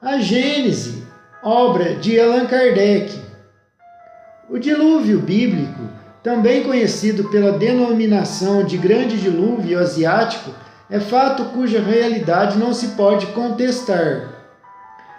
A Gênese, obra de Allan Kardec. O dilúvio bíblico, também conhecido pela denominação de Grande Dilúvio Asiático, é fato cuja realidade não se pode contestar.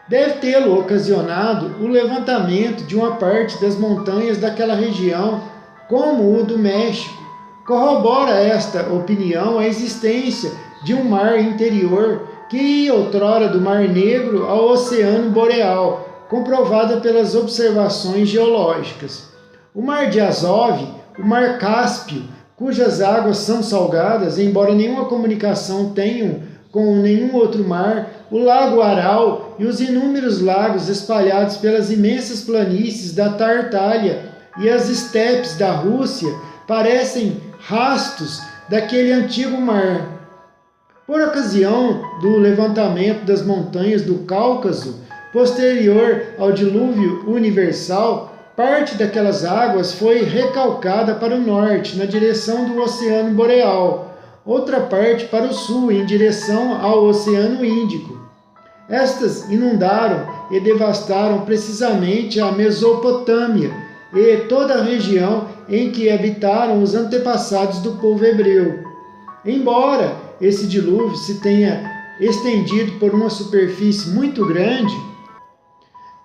Deve tê-lo ocasionado o levantamento de uma parte das montanhas daquela região, como o do México. Corrobora esta opinião a existência de um mar interior que ia outrora do Mar Negro ao Oceano Boreal, comprovada pelas observações geológicas. O Mar de Azov, o Mar Cáspio, cujas águas são salgadas, embora nenhuma comunicação tenham com nenhum outro mar, o Lago Aral e os inúmeros lagos espalhados pelas imensas planícies da Tartália e as estepes da Rússia parecem rastos daquele antigo mar. Por ocasião do levantamento das montanhas do Cáucaso, posterior ao dilúvio universal, parte daquelas águas foi recalcada para o norte, na direção do Oceano Boreal, outra parte para o sul, em direção ao Oceano Índico. Estas inundaram e devastaram precisamente a Mesopotâmia e toda a região em que habitaram os antepassados do povo hebreu. Embora esse dilúvio se tenha estendido por uma superfície muito grande,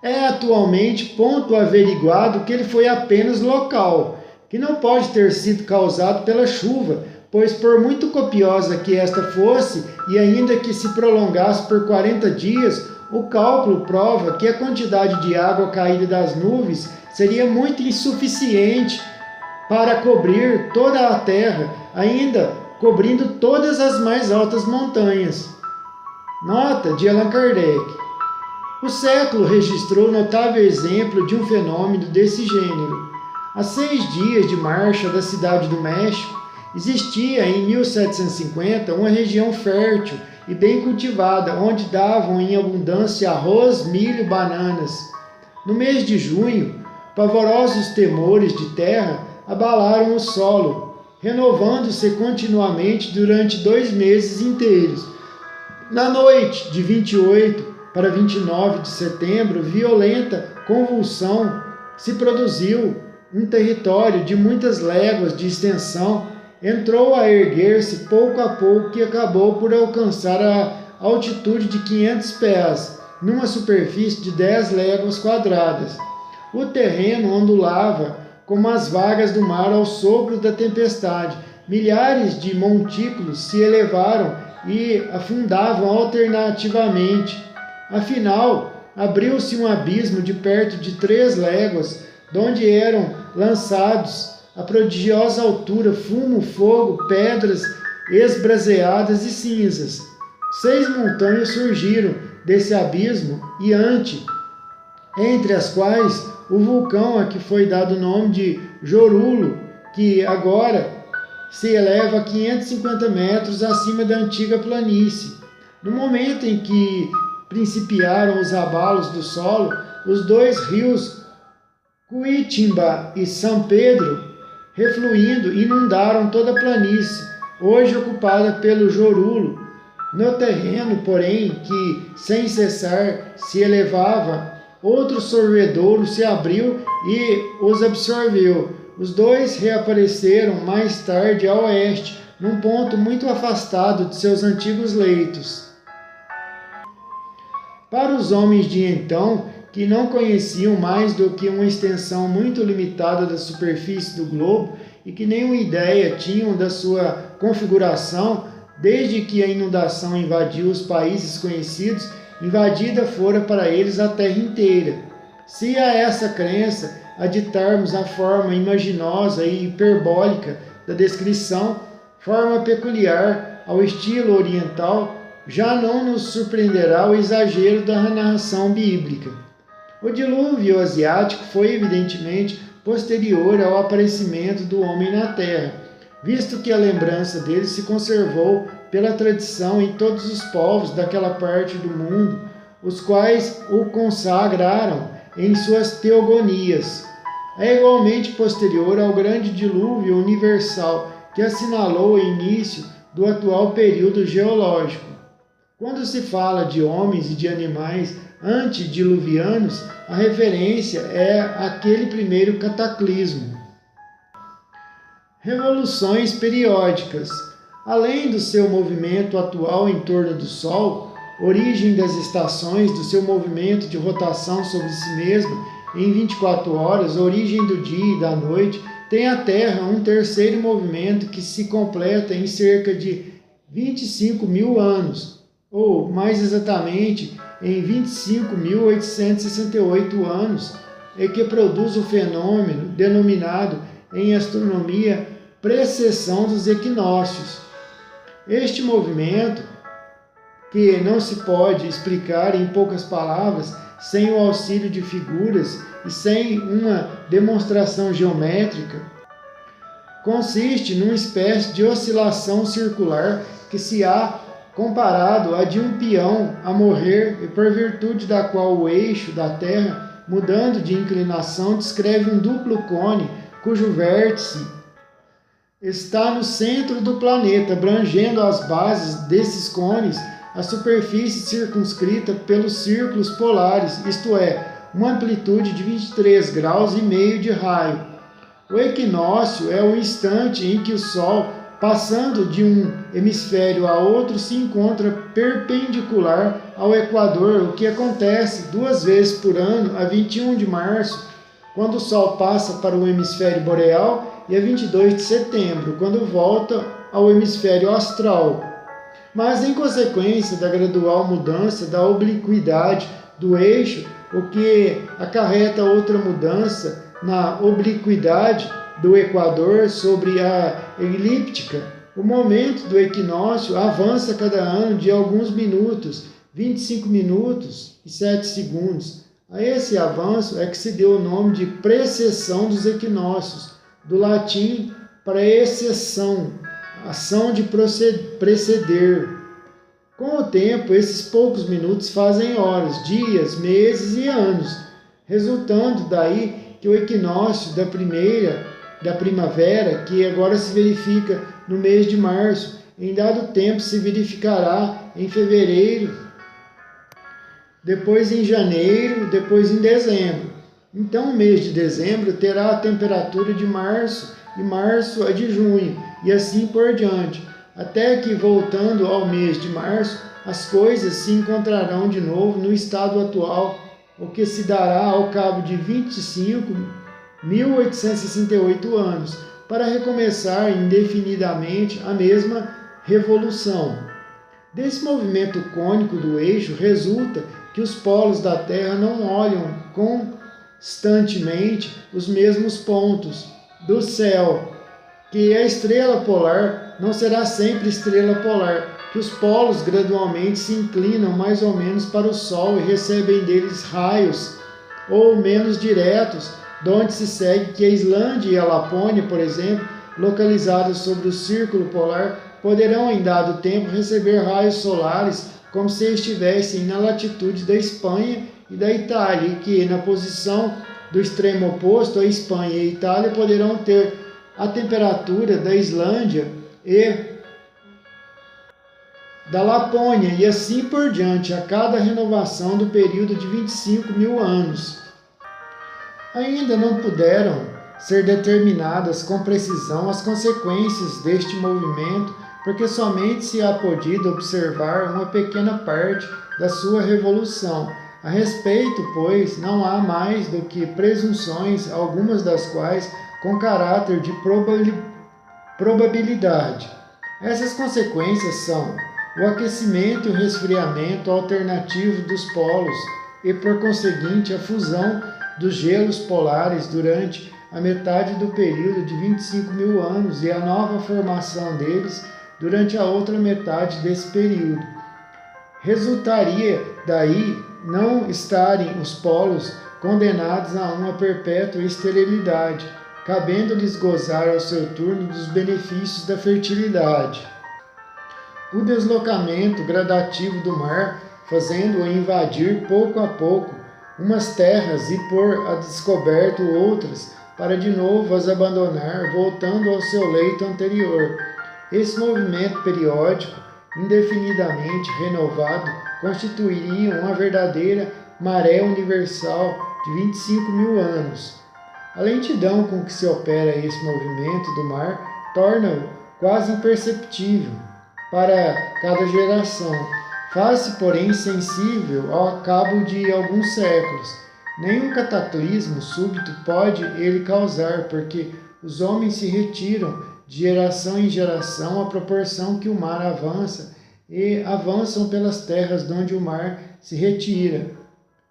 é atualmente ponto averiguado que ele foi apenas local, que não pode ter sido causado pela chuva, pois por muito copiosa que esta fosse, e ainda que se prolongasse por 40 dias, o cálculo prova que a quantidade de água caída das nuvens seria muito insuficiente para cobrir toda a terra, ainda cobrindo todas as mais altas montanhas. Nota de Allan Kardec. O século registrou notável exemplo de um fenômeno desse gênero. A 6 dias de marcha da cidade do México, existia em 1750 uma região fértil e bem cultivada, onde davam em abundância arroz, milho, bananas. No mês de junho, pavorosos temores de terra abalaram o solo, renovando-se continuamente durante 2 meses inteiros. Na noite de 28 para 29 de setembro, violenta convulsão se produziu. Um território de muitas léguas de extensão entrou a erguer-se pouco a pouco, que acabou por alcançar a altitude de 500 pés, numa superfície de 10 léguas quadradas. O terreno ondulava como as vagas do mar ao sopro da tempestade. Milhares de montículos se elevaram e afundavam alternativamente. Afinal, abriu-se um abismo de perto de 3 léguas, donde eram lançados a prodigiosa altura fumo, fogo, pedras esbraseadas e cinzas. 6 montanhas surgiram desse abismo e entre as quais o vulcão a que foi dado o nome de Jorulo, que agora se eleva a 550 metros acima da antiga planície. No momento em que principiaram os abalos do solo, os 2 rios, Cuitimba e São Pedro, refluindo, inundaram toda a planície, hoje ocupada pelo Jorulo. No terreno, porém, que sem cessar se elevava, outro sorvedouro se abriu e os absorveu. Os 2 reapareceram mais tarde a oeste, num ponto muito afastado de seus antigos leitos. Para os homens de então, que não conheciam mais do que uma extensão muito limitada da superfície do globo e que nenhuma ideia tinham da sua configuração, desde que a inundação invadiu os países conhecidos, invadida fora para eles a terra inteira. Se a essa crença aditarmos a forma imaginosa e hiperbólica da descrição, forma peculiar ao estilo oriental, já não nos surpreenderá o exagero da narração bíblica. O dilúvio asiático foi evidentemente posterior ao aparecimento do homem na terra, visto que a lembrança dele se conservou pela tradição em todos os povos daquela parte do mundo, os quais o consagraram em suas teogonias. É igualmente posterior ao grande dilúvio universal que assinalou o início do atual período geológico. Quando se fala de homens e de animais antediluvianos, a referência é aquele primeiro cataclismo. Revoluções periódicas. Além do seu movimento atual em torno do Sol, origem das estações, do seu movimento de rotação sobre si mesmo em 24 horas, origem do dia e da noite, tem a Terra um terceiro movimento que se completa em cerca de 25 mil anos, ou mais exatamente em 25.868 anos, e que produz o fenômeno denominado em astronomia precessão dos equinócios. Este movimento, que não se pode explicar em poucas palavras, sem o auxílio de figuras e sem uma demonstração geométrica, consiste numa espécie de oscilação circular que se há comparado a de um peão a morrer e por virtude da qual o eixo da Terra, mudando de inclinação, descreve um duplo cone cujo vértice está no centro do planeta, abrangendo as bases desses cones a superfície circunscrita pelos círculos polares, isto é, uma amplitude de 23 graus e meio de raio. O equinócio é o instante em que o Sol, passando de um hemisfério a outro, se encontra perpendicular ao Equador, o que acontece 2 vezes por ano, a 21 de março, quando o Sol passa para o hemisfério boreal, e a 22 de setembro, quando volta ao hemisfério austral. Mas, em consequência da gradual mudança da obliquidade do eixo, o que acarreta outra mudança na obliquidade do Equador sobre a elíptica, o momento do equinócio avança cada ano de alguns minutos, 25 minutos e 7 segundos. A esse avanço é que se deu o nome de precessão dos equinócios, do latim praecessão, ação de preceder. Com o tempo, esses poucos minutos fazem horas, dias, meses e anos, resultando daí que o equinócio da primavera, que agora se verifica no mês de março, em dado tempo se verificará em fevereiro, depois em janeiro, depois em dezembro. Então, o mês de dezembro terá a temperatura de março e março a de junho, e assim por diante, até que, voltando ao mês de março, as coisas se encontrarão de novo no estado atual, o que se dará ao cabo de 25.868 anos, para recomeçar indefinidamente a mesma revolução. Desse movimento cônico do eixo resulta que os polos da Terra não olham constantemente os mesmos pontos do céu, que a estrela polar não será sempre estrela polar, que os polos gradualmente se inclinam mais ou menos para o Sol e recebem deles raios ou menos diretos, de onde se segue que a Islândia e a Lapônia, por exemplo, localizadas sobre o círculo polar, poderão em dado tempo receber raios solares como se estivessem na latitude da Espanha e da Itália, e que na posição do extremo oposto, a Espanha e a Itália poderão ter a temperatura da Islândia e da Lapônia, e assim por diante, a cada renovação do período de 25 mil anos. Ainda não puderam ser determinadas com precisão as consequências deste movimento, porque somente se há podido observar uma pequena parte da sua revolução. A respeito, pois, não há mais do que presunções, algumas das quais com caráter de probabilidade. Essas consequências são o aquecimento e o resfriamento alternativo dos polos e, por conseguinte, a fusão dos gelos polares durante a metade do período de 25 mil anos e a nova formação deles durante a outra metade desse período. Resultaria daí não estarem os polos condenados a uma perpétua esterilidade, cabendo-lhes gozar ao seu turno dos benefícios da fertilidade. O deslocamento gradativo do mar, fazendo-o invadir pouco a pouco umas terras e pôr a descoberto outras, para de novo as abandonar, voltando ao seu leito anterior. Esse movimento periódico indefinidamente renovado, constituiriam uma verdadeira maré universal de 25 mil anos. A lentidão com que se opera esse movimento do mar torna-o quase imperceptível para cada geração. Faz-se, porém, sensível ao cabo de alguns séculos. Nenhum cataclismo súbito pode ele causar, porque os homens se retiram de geração em geração à proporção que o mar avança e avançam pelas terras de onde o mar se retira.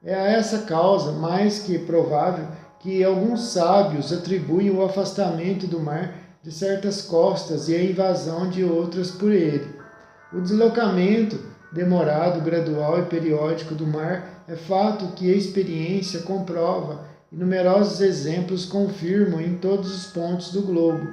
É a essa causa mais que provável que alguns sábios atribuem o afastamento do mar de certas costas e a invasão de outras por ele. O deslocamento demorado, gradual e periódico do mar é fato que a experiência comprova e numerosos exemplos confirmam em todos os pontos do globo.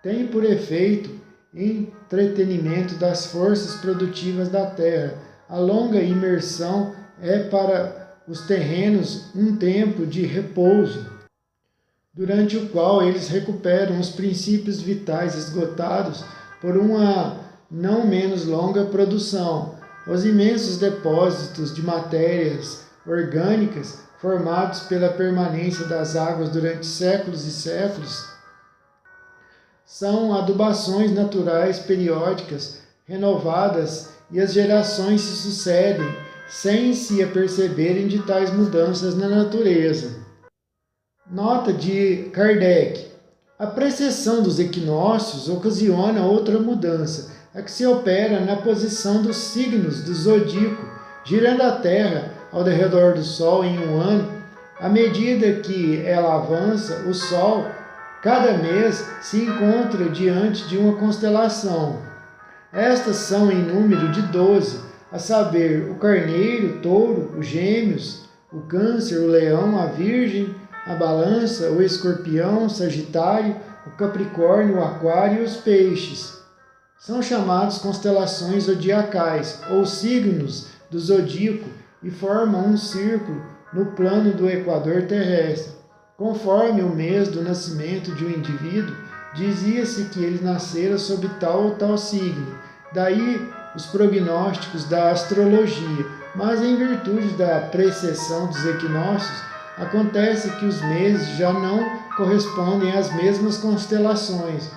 Tem por efeito entretenimento das forças produtivas da terra. A longa imersão é para os terrenos um tempo de repouso, durante o qual eles recuperam os princípios vitais esgotados por uma não menos longa produção. Os imensos depósitos de matérias orgânicas formados pela permanência das águas durante séculos e séculos são adubações naturais periódicas, renovadas, e as gerações se sucedem sem se aperceberem de tais mudanças na natureza. Nota de Kardec: a precessão dos equinócios ocasiona outra mudança, a que se opera na posição dos signos do zodíaco, girando a Terra ao redor do Sol em um ano. À medida que ela avança, o Sol, cada mês, se encontra diante de uma constelação. Estas são em número de 12, a saber, o Carneiro, o Touro, os Gêmeos, o Câncer, o Leão, a Virgem, a Balança, o Escorpião, o Sagitário, o Capricórnio, o Aquário e os Peixes. São chamados constelações zodiacais, ou signos do zodíaco, e formam um círculo no plano do equador terrestre. Conforme o mês do nascimento de um indivíduo, dizia-se que ele nascera sob tal ou tal signo. Daí os prognósticos da astrologia, mas em virtude da precessão dos equinócios, acontece que os meses já não correspondem às mesmas constelações.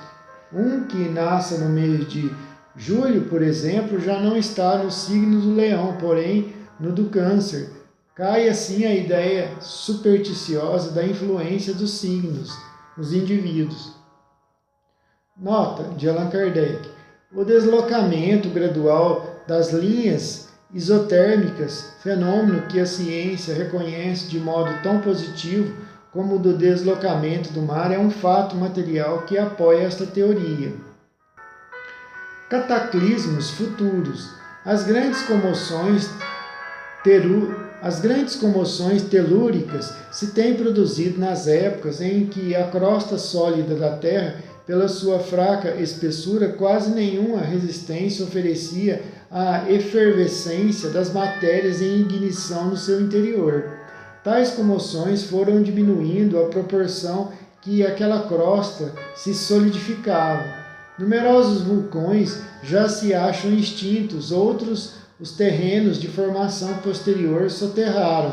Um que nasça no mês de julho, por exemplo, já não está no signo do Leão, porém no do Câncer. Cai assim a ideia supersticiosa da influência dos signos nos indivíduos. Nota de Allan Kardec: o deslocamento gradual das linhas isotérmicas, fenômeno que a ciência reconhece de modo tão positivo como o do deslocamento do mar, é um fato material que apoia esta teoria. Cataclismos futuros. As grandes comoções telúricas se têm produzido nas épocas em que a crosta sólida da Terra, pela sua fraca espessura, quase nenhuma resistência oferecia à efervescência das matérias em ignição no seu interior. Tais comoções foram diminuindo à proporção que aquela crosta se solidificava. Numerosos vulcões já se acham extintos, outros os terrenos de formação posterior soterraram.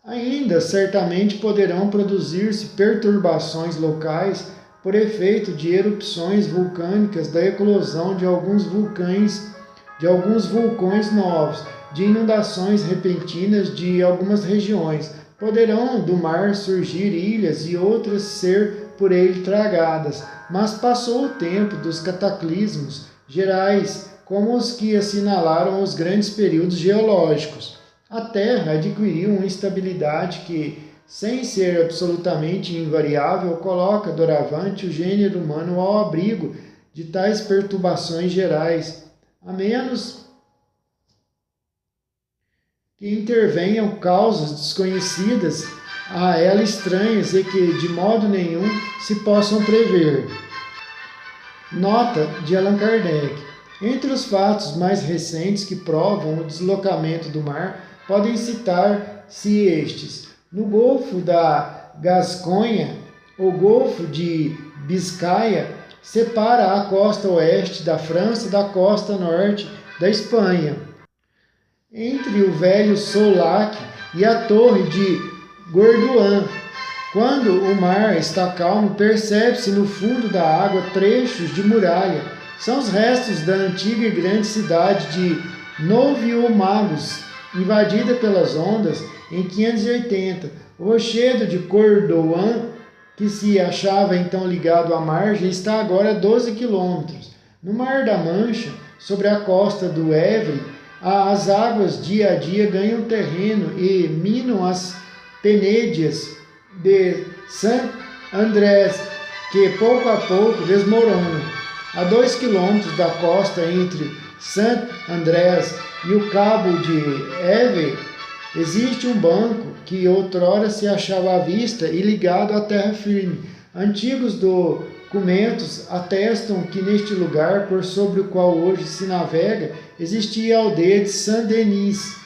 Ainda certamente poderão produzir-se perturbações locais por efeito de erupções vulcânicas, da eclosão de alguns vulcões novos, de inundações repentinas de algumas regiões. Poderão do mar surgir ilhas e outras ser por ele tragadas, mas passou o tempo dos cataclismos gerais, como os que assinalaram os grandes períodos geológicos. A Terra adquiriu uma estabilidade que, sem ser absolutamente invariável, coloca doravante o gênero humano ao abrigo de tais perturbações gerais, a menos que intervenham causas desconhecidas a ela estranhas e que de modo nenhum se possam prever. Nota de Allan Kardec: entre os fatos mais recentes que provam o deslocamento do mar, podem citar-se estes: no Golfo da Gasconha, ou Golfo de Biscaia, separa a costa oeste da França da costa norte da Espanha. Entre o velho Soulac e a torre de Gourdouin. Quando o mar está calmo, percebe-se no fundo da água trechos de muralha. São os restos da antiga e grande cidade de Novio-Magos, invadida pelas ondas em 580. O rochedo de Gourdouin, que se achava então ligado à margem, está agora a 12 quilômetros. No Mar da Mancha, sobre a costa do Évre, as águas dia a dia ganham terreno e minam as penédias de Saint-Andrés, que pouco a pouco desmoronam. A 2 quilômetros da costa entre Saint-Andrés e o cabo de Évre, existe um banco que outrora se achava à vista e ligado à terra firme. Antigos documentos atestam que neste lugar, por sobre o qual hoje se navega, existia a aldeia de Saint-Denis,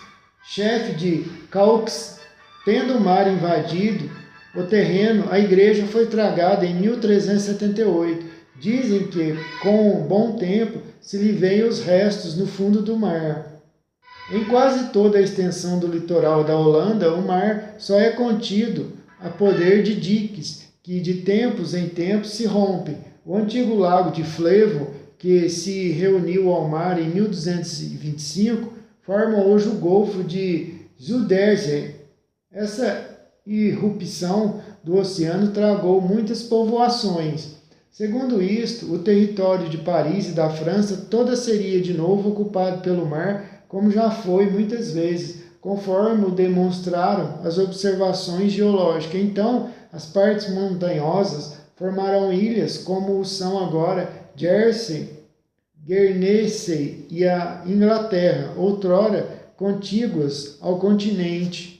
chefe de Caux. Tendo o mar invadido o terreno, a igreja foi tragada em 1378. Dizem que, com bom tempo, se lhe veem os restos no fundo do mar. Em quase toda a extensão do litoral da Holanda, o mar só é contido a poder de diques, que de tempos em tempos se rompem. O antigo lago de Flevo, que se reuniu ao mar em 1225, forma hoje o Golfo de Zuiderzee. Essa irrupção do oceano tragou muitas povoações. Segundo isto, o território de Paris e da França toda seria de novo ocupado pelo mar, como já foi muitas vezes, conforme o demonstraram as observações geológicas. Então, as partes montanhosas formarão ilhas, como o são agora Jersey, Guernsey e a Inglaterra, outrora contíguas ao continente.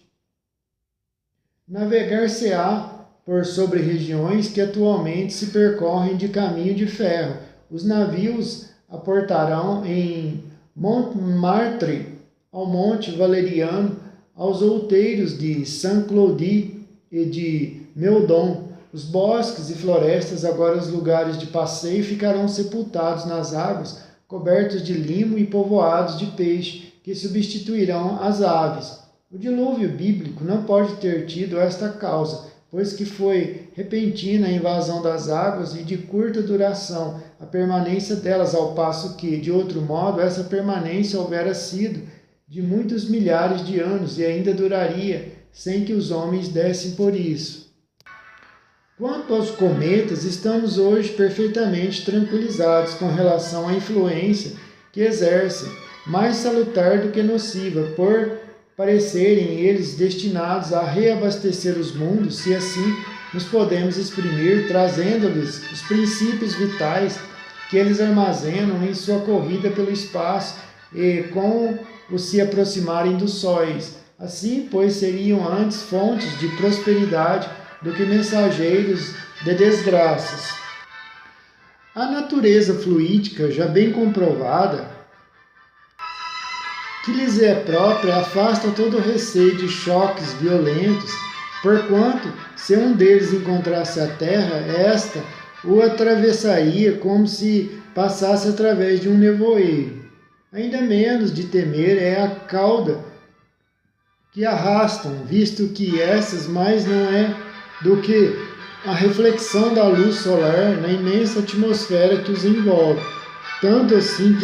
Navegar-se-á por sobre regiões que atualmente se percorrem de caminho de ferro. Os navios aportarão em Montmartre, ao Monte Valeriano, aos outeiros de Saint-Cloud e de Meudon. Os bosques e florestas, agora os lugares de passeio, ficarão sepultados nas águas, cobertos de limo e povoados de peixe, que substituirão as aves. O dilúvio bíblico não pode ter tido esta causa, pois que foi repentina a invasão das águas e de curta duração a permanência delas, ao passo que, de outro modo, essa permanência houvera sido de muitos milhares de anos e ainda duraria sem que os homens dessem por isso. Quanto aos cometas, estamos hoje perfeitamente tranquilizados com relação à influência que exercem, mais salutar do que nociva, por parecerem eles destinados a reabastecer os mundos, se assim nos podemos exprimir, trazendo-lhes os princípios vitais que eles armazenam em sua corrida pelo espaço e com o se aproximarem dos sóis. Assim, pois, seriam antes fontes de prosperidade do que mensageiros de desgraças. A natureza fluídica, já bem comprovada, que lhes é própria, afasta todo o receio de choques violentos, porquanto, se um deles encontrasse a terra, esta o atravessaria como se passasse através de um nevoeiro. Ainda menos de temer é a cauda que arrastam, visto que essas mais não é do que a reflexão da luz solar na imensa atmosfera que os envolve, tanto assim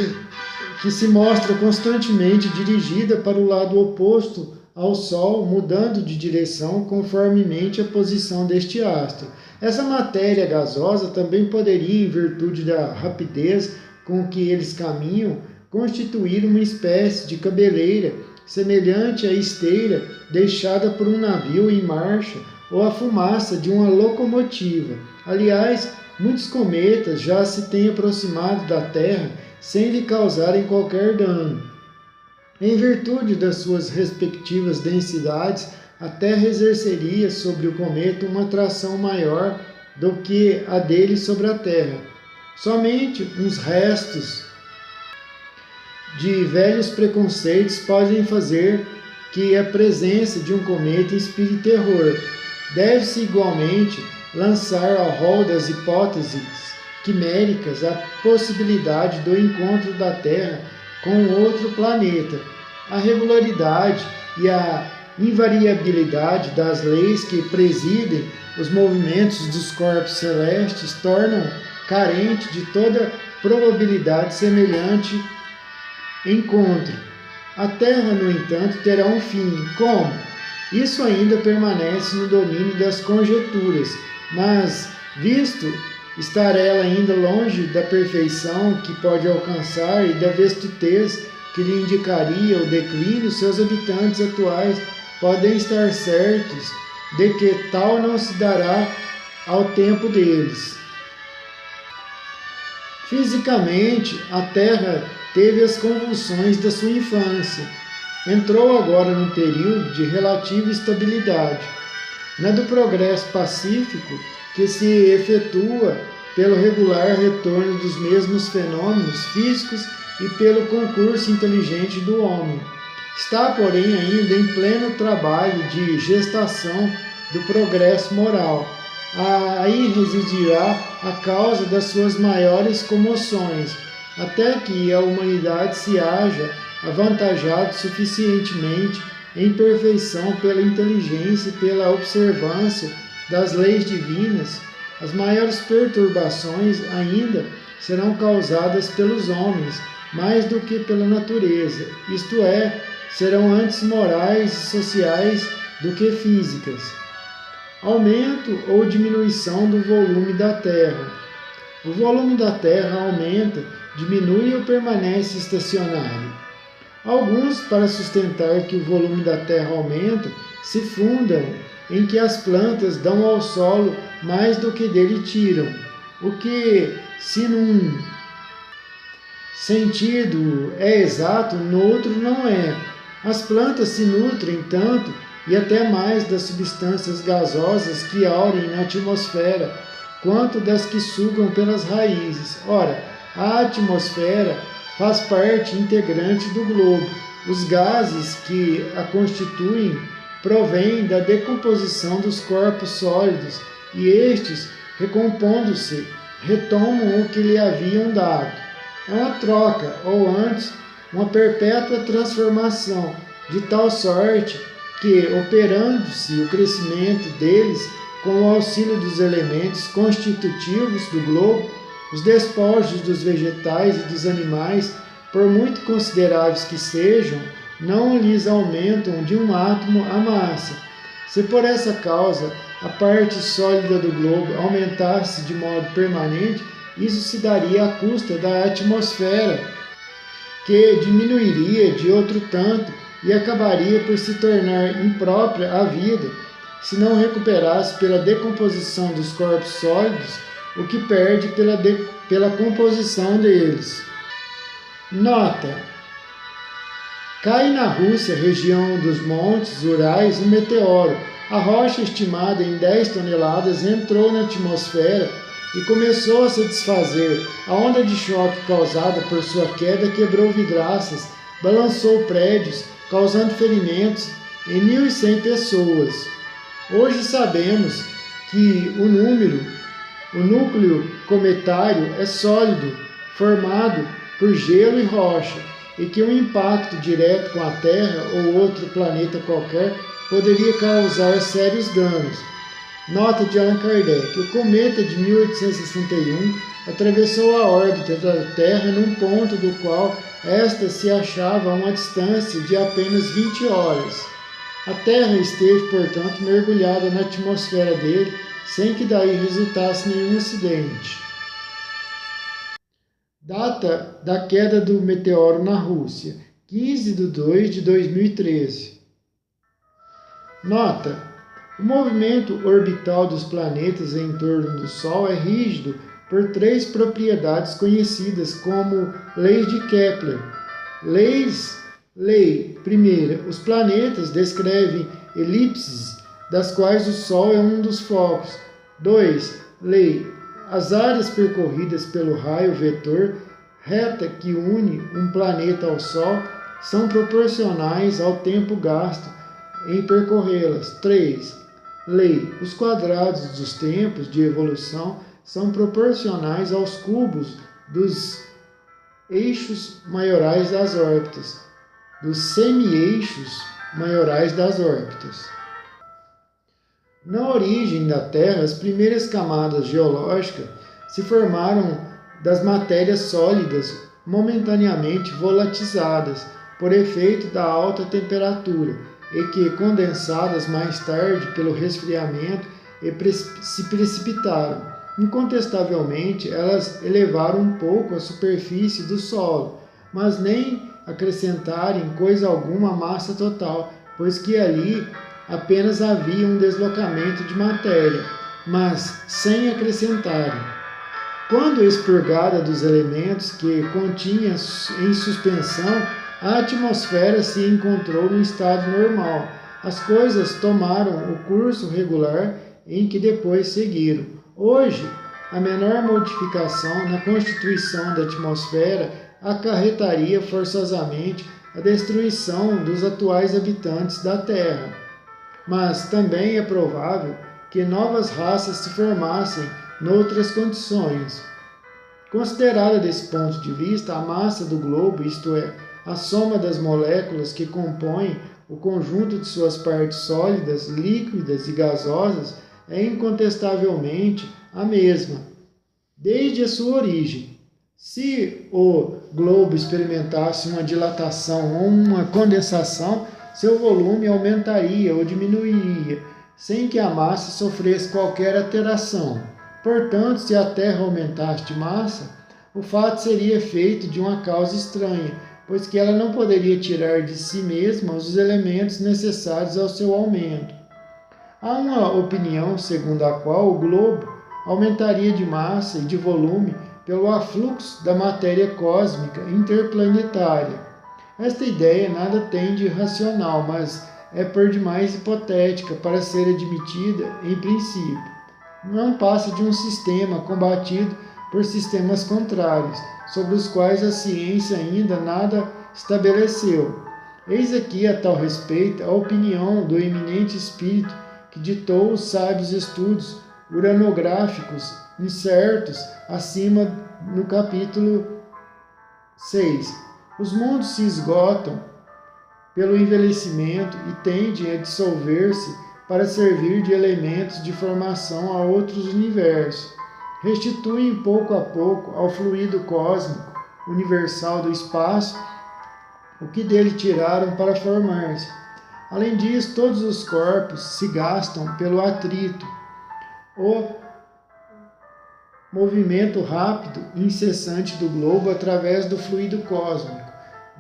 que se mostra constantemente dirigida para o lado oposto ao Sol, mudando de direção conformemente a posição deste astro. Essa matéria gasosa também poderia, em virtude da rapidez com que eles caminham, constituir uma espécie de cabeleira, semelhante à esteira deixada por um navio em marcha ou a fumaça de uma locomotiva. Aliás, muitos cometas já se têm aproximado da Terra sem lhe causarem qualquer dano. Em virtude das suas respectivas densidades, a Terra exerceria sobre o cometa uma atração maior do que a dele sobre a Terra. Somente uns restos de velhos preconceitos podem fazer que a presença de um cometa inspire terror. Deve-se igualmente lançar ao rol das hipóteses quiméricas a possibilidade do encontro da Terra com outro planeta. A regularidade e a invariabilidade das leis que presidem os movimentos dos corpos celestes tornam carente de toda probabilidade semelhante encontro. A Terra, no entanto, terá um fim. Como? Isso ainda permanece no domínio das conjecturas, mas, visto estar ela ainda longe da perfeição que pode alcançar e da vestidez que lhe indicaria o declínio, seus habitantes atuais podem estar certos de que tal não se dará ao tempo deles. Fisicamente, a Terra teve as convulsões da sua infância. Entrou agora num período de relativa estabilidade. Na do progresso pacífico, que se efetua pelo regular retorno dos mesmos fenômenos físicos e pelo concurso inteligente do homem. Está, porém, ainda em pleno trabalho de gestação do progresso moral. Aí residirá a causa das suas maiores comoções, até que a humanidade se haja avantajado suficientemente em perfeição pela inteligência e pela observância das leis divinas. As maiores perturbações ainda serão causadas pelos homens, mais do que pela natureza, isto é, serão antes morais e sociais do que físicas. Aumento ou diminuição do volume da Terra. O volume da Terra aumenta, diminui ou permanece estacionário. Alguns, para sustentar que o volume da Terra aumenta, se fundam em que as plantas dão ao solo mais do que dele tiram, o que, se num sentido é exato, no outro não é. As plantas se nutrem tanto e até mais das substâncias gasosas que aurem na atmosfera, quanto das que sugam pelas raízes. Ora, a atmosfera faz parte integrante do globo. Os gases que a constituem provêm da decomposição dos corpos sólidos e estes, recompondo-se, retomam o que lhe haviam dado. É uma troca, ou antes, uma perpétua transformação, de tal sorte que, operando-se o crescimento deles com o auxílio dos elementos constitutivos do globo, os despojos dos vegetais e dos animais, por muito consideráveis que sejam, não lhes aumentam de um átomo a massa. Se por essa causa a parte sólida do globo aumentasse de modo permanente, isso se daria à custa da atmosfera, que diminuiria de outro tanto e acabaria por se tornar imprópria à vida, se não recuperasse pela decomposição dos corpos sólidos o que perde pela composição deles. Nota: cai na Rússia, região dos montes Urais, um meteoro. A rocha, estimada em 10 toneladas, entrou na atmosfera e começou a se desfazer. A onda de choque causada por sua queda quebrou vidraças, balançou prédios, causando ferimentos em 1.100 pessoas. Hoje sabemos que o núcleo cometário é sólido, formado por gelo e rocha, e que um impacto direto com a Terra ou outro planeta qualquer poderia causar sérios danos. Nota de Allan Kardec: o cometa de 1861 atravessou a órbita da Terra num ponto do qual esta se achava a uma distância de apenas 20 horas. A Terra esteve, portanto, mergulhada na atmosfera dele, sem que daí resultasse nenhum acidente. Data da queda do meteoro na Rússia: 15/2/2013. Nota: o movimento orbital dos planetas em torno do Sol é rígido por 3 propriedades conhecidas como leis de Kepler. Lei primeira: os planetas descrevem elipses, das quais o Sol é um dos focos. 2. Lei: as áreas percorridas pelo raio vetor, reta que une um planeta ao Sol, são proporcionais ao tempo gasto em percorrê-las. 3. Lei: os quadrados dos tempos de evolução são proporcionais aos cubos dos eixos maiorais das órbitas, dos semi-eixos maiorais das órbitas. Na origem da Terra, as primeiras camadas geológicas se formaram das matérias sólidas momentaneamente volatizadas por efeito da alta temperatura e que, condensadas mais tarde pelo resfriamento, se precipitaram. Incontestavelmente, elas elevaram um pouco a superfície do solo, mas nem acrescentarem coisa alguma à massa total, pois que ali apenas havia um deslocamento de matéria, mas sem acrescentarem. Quando expurgada dos elementos que continha em suspensão, a atmosfera se encontrou no estado normal. As coisas tomaram o curso regular em que depois seguiram. Hoje, a menor modificação na constituição da atmosfera acarretaria forçosamente a destruição dos atuais habitantes da Terra. Mas também é provável que novas raças se formassem noutras condições. Considerada desse ponto de vista, a massa do globo, isto é, a soma das moléculas que compõem o conjunto de suas partes sólidas, líquidas e gasosas, é incontestavelmente a mesma, desde a sua origem. Se o globo experimentasse uma dilatação ou uma condensação, seu volume aumentaria ou diminuiria, sem que a massa sofresse qualquer alteração. Portanto, se a Terra aumentasse de massa, o fato seria efeito de uma causa estranha, pois que ela não poderia tirar de si mesma os elementos necessários ao seu aumento. Há uma opinião segundo a qual o globo aumentaria de massa e de volume pelo afluxo da matéria cósmica interplanetária. Esta ideia nada tem de racional, mas é por demais hipotética para ser admitida em princípio. Não passa de um sistema combatido por sistemas contrários, sobre os quais a ciência ainda nada estabeleceu. Eis aqui, a tal respeito, a opinião do eminente espírito que ditou os sábios estudos uranográficos incertos acima no capítulo 6. Os mundos se esgotam pelo envelhecimento e tendem a dissolver-se para servir de elementos de formação a outros universos. Restituem pouco a pouco ao fluido cósmico universal do espaço o que dele tiraram para formar-se. Além disso, todos os corpos se gastam pelo atrito, o movimento rápido e incessante do globo através do fluido cósmico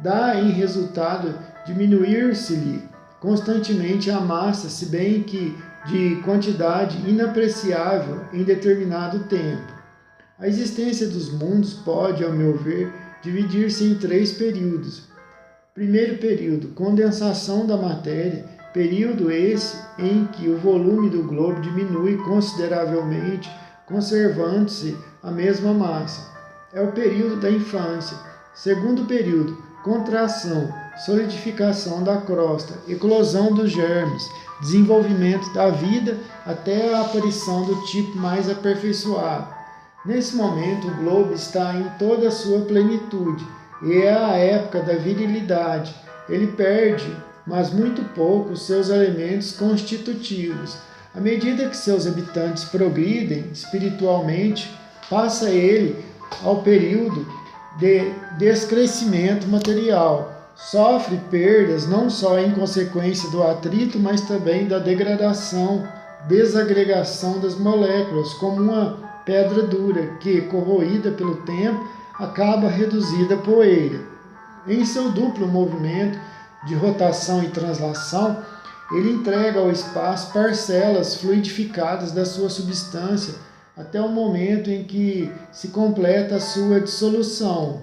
dá em resultado diminuir-se-lhe constantemente a massa, se bem que de quantidade inapreciável em determinado tempo. A existência dos mundos pode, ao meu ver, dividir-se em 3 períodos. Primeiro período, condensação da matéria, período esse em que o volume do globo diminui consideravelmente, conservando-se a mesma massa. É o período da infância. Segundo período, contração, solidificação da crosta, eclosão dos germes, desenvolvimento da vida até a aparição do tipo mais aperfeiçoado. Nesse momento, o globo está em toda a sua plenitude e é a época da virilidade. Ele perde, mas muito pouco, os seus elementos constitutivos. À medida que seus habitantes progridem espiritualmente, passa ele ao período de descrescimento material. Sofre perdas não só em consequência do atrito, mas também da degradação, desagregação das moléculas, como uma pedra dura que, corroída pelo tempo, acaba reduzida a poeira. Em seu duplo movimento de rotação e translação, ele entrega ao espaço parcelas fluidificadas da sua substância até o momento em que se completa a sua dissolução.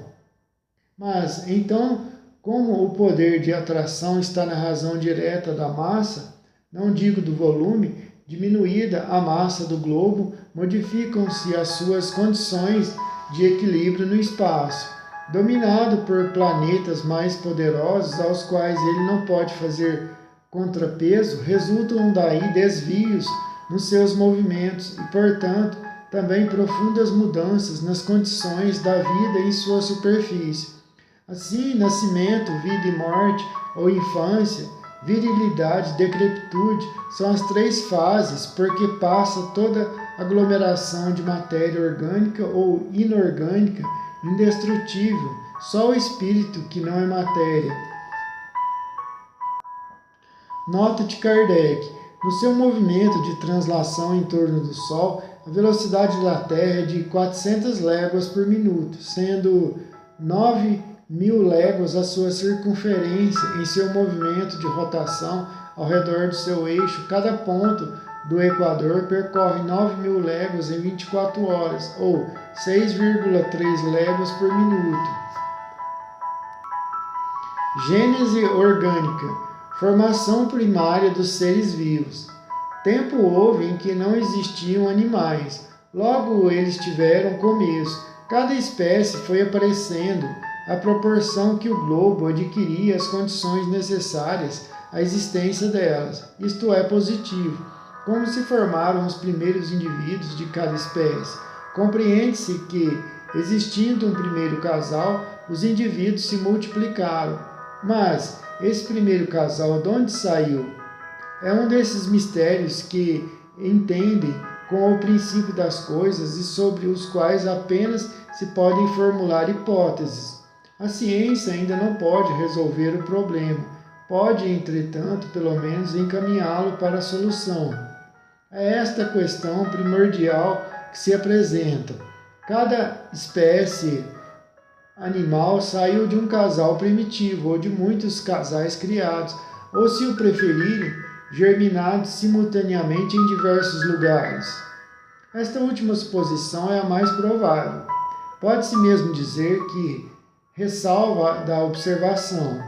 Mas, então, como o poder de atração está na razão direta da massa, não digo do volume, diminuída a massa do globo, modificam-se as suas condições de equilíbrio no espaço. Dominado por planetas mais poderosos, aos quais ele não pode fazer contrapeso, resultam daí desvios nos seus movimentos e, portanto, também profundas mudanças nas condições da vida em sua superfície. Assim, nascimento, vida e morte, ou infância, virilidade, decrepitude, são as três fases por que passa toda aglomeração de matéria orgânica ou inorgânica, indestrutível, só o espírito que não é matéria. Nota de Kardec: no seu movimento de translação em torno do Sol, a velocidade da Terra é de 400 léguas por minuto, sendo 9.000 léguas a sua circunferência em seu movimento de rotação ao redor do seu eixo. Cada ponto do Equador percorre 9.000 léguas em 24 horas, ou 6,3 léguas por minuto. Gênese orgânica. Formação primária dos seres vivos. Tempo houve em que não existiam animais, logo eles tiveram começo. Cada espécie foi aparecendo à proporção que o globo adquiria as condições necessárias à existência delas, isto é, positivo. Como se formaram os primeiros indivíduos de cada espécie? Compreende-se que, existindo um primeiro casal, os indivíduos se multiplicaram. Mas esse primeiro casal, de onde saiu? É um desses mistérios que entendem com o princípio das coisas e sobre os quais apenas se podem formular hipóteses. A ciência ainda não pode resolver o problema, pode, entretanto, pelo menos encaminhá-lo para a solução. É esta questão primordial que se apresenta. Cada espécie animal saiu de um casal primitivo ou de muitos casais criados, ou, se o preferirem, germinados simultaneamente em diversos lugares. Esta última suposição é a mais provável. Pode-se mesmo dizer que ressalta da observação.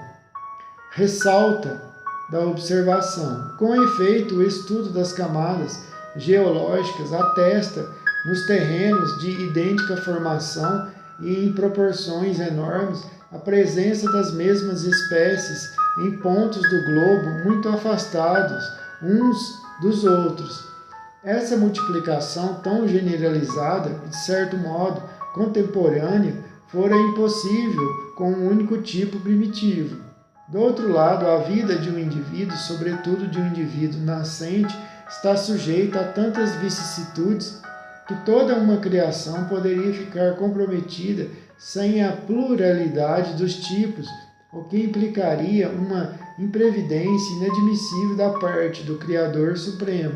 Com efeito, o estudo das camadas geológicas atesta nos terrenos de idêntica formação e em proporções enormes a presença das mesmas espécies em pontos do globo muito afastados uns dos outros. Essa multiplicação tão generalizada e, de certo modo, contemporânea, fora impossível com um único tipo primitivo. Do outro lado, a vida de um indivíduo, sobretudo de um indivíduo nascente, está sujeita a tantas vicissitudes que toda uma criação poderia ficar comprometida sem a pluralidade dos tipos, o que implicaria uma imprevidência inadmissível da parte do Criador Supremo.